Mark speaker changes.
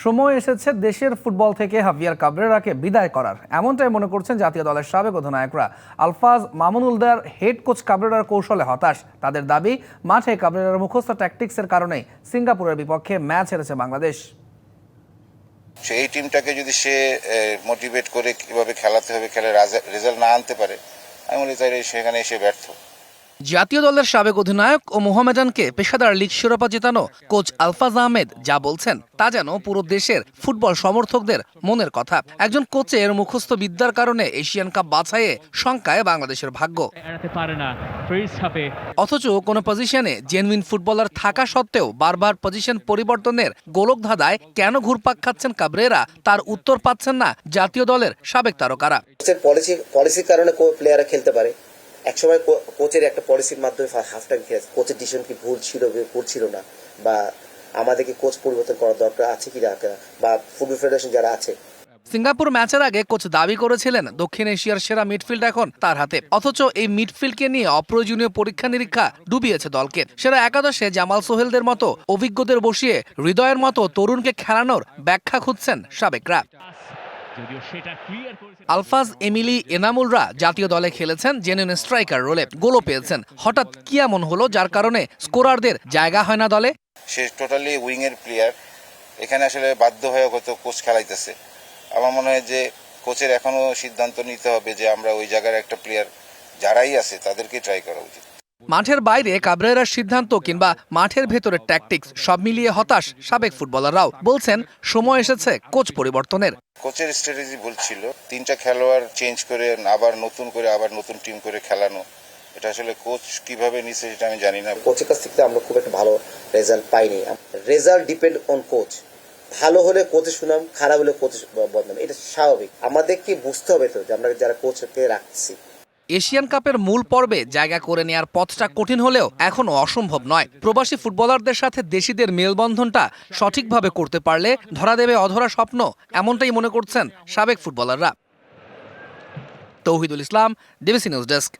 Speaker 1: সময় এসেছে দেশের ফুটবল থেকে হাভিয়ার কাবরেরাকে বিদায় করার, এমনটাই মনে করছেন জাতীয় দলের সাবেক অধিনায়করা। আলফাজ মামুনুলদার হেড কোচ কাবরেরার কৌশলে হতাশ। তাদের দাবি, মাঠে কাবরেরার মুখস্থ ট্যাকটিক্সের কারণেই সিঙ্গাপুরের বিপক্ষে ম্যাচ হেরেছে বাংলাদেশ।
Speaker 2: এই টিমটাকে যদি সে মোটিভেট করে কিভাবে খেলাতে হবে, খেলে রেজাল্ট না আনতে পারে, আমি মনে চাই সেখানে এসে ব্যর্থ।
Speaker 3: জাতীয় দলের সাবেক অধিনায়ক ও মোহামেডানকে পেশাদার লিগ শিরোপা জেতানো কোচ আলফাজ আহমেদ যা বলছেন তা যেন পুরো দেশের ফুটবল সমর্থকদের মনের কথা। একজন কোচের মুখস্থ বিদ্যার কারণে এশিয়ান কাপ বাছাইয়ে শঙ্কায় বাংলাদেশের ভাগ্য। অথচ কোনো পজিশনে জেনুইন ফুটবলার থাকা সত্ত্বেও বারবার পজিশন পরিবর্তনের গোলকধাঁধায় কেন ঘুরপাক খাচ্ছেন কাবরেরা, তার উত্তর পাচ্ছেন না জাতীয় দলের সাবেক তারকারা।
Speaker 4: পলিসির কারণে প্লেয়াররা খেলতে পারে। একসময় কোচের একটা পলিসির মাধ্যমে হাফ টাইম খেলেছে, কোচের ডিসিশন কি ভুল ছিল না, বা আমাদেরকে কোচ পরিবর্তন করার দরকার আছে কি না, বা ফুটবল ফেডারেশন যারা আছে।
Speaker 3: সিঙ্গাপুর ম্যাচের আগে কোচ দাবি করেছিলেন দক্ষিণ এশিয়ার সেরা মিডফিল্ড এখন তার হাতে। অথচ এই মিডফিল্ডকে নিয়ে অপ্রয়োজনীয় পরীক্ষা নিরীক্ষা ডুবিয়েছে দলকে। সেরা একাদশে জামাল সোহেলদের মতো অভিজ্ঞদের বসিয়ে হৃদয়ের মতো তরুণকে খেলানোর ব্যাখ্যা খুঁজছেন সাবেকরা। আলফাজ, এমিলি, এনামুলরা জাতীয় দলে খেলেছেন জেনুইন স্ট্রাইকার রোলে, গোলও পেয়েছেন। হঠাৎ কি এমন হলো যার কারণে স্কোরারদের জায়গা হয় না দলে?
Speaker 2: সে টোটালি উইং এর প্লেয়ার, এখানে আসলে বাধ্য হয়ে হয়তো কোচ খেলাইতেছে। আমার মনে হয় যে কোচের এখনো সিদ্ধান্ত নিতে হবে যে আমরা ওই জায়গার একটা প্লেয়ার যারাই আছে তাদেরকে ট্রাই করা উচিত।
Speaker 3: মাঠের বাইরে কাবরেরার সিদ্ধান্ত কিংবা মাঠের ভেতরের ট্যাকটিক্স সব মিলিয়ে হতাশ সাবেক ফুটবলাররাও। বলছেন সময় এসেছে কোচ পরিবর্তনের।
Speaker 2: কোচের স্ট্র্যাটেজি ভুল ছিল। 3টা খেলোয়াড় চেঞ্জ করে আবার নতুন টিম করে খেলানো, এটা আসলে কোচ কিভাবে নিছে সেটা আমি জানি না।
Speaker 4: কোচের কাছ থেকে আমরা খুব একটা ভালো রেজাল্ট পাইনি। Result depend on coach. ভালো হলে কোচের সুনাম, খারাপ হলে কোচের বদনাম, এটা স্বাভাবিক। আমাদেরকে বুঝতে হবে তো যে আমরা যারা কোচকে রাখছি।
Speaker 3: এশিয়ান কাপের মূল পর্বে জায়গা করে নেয়ার পথটা কঠিন হলেও এখনো অসম্ভব নয়। প্রবাসী ফুটবলারদের সাথে দেশিদের মেলবন্ধনটা সঠিকভাবে করতে পারলে ধরা দেবে অধরা স্বপ্ন, এমনটাই মনে করছেন সাবেক ফুটবলাররা। তৌহিদুল ইসলাম, ডিবিসি নিউজ ডেস্ক।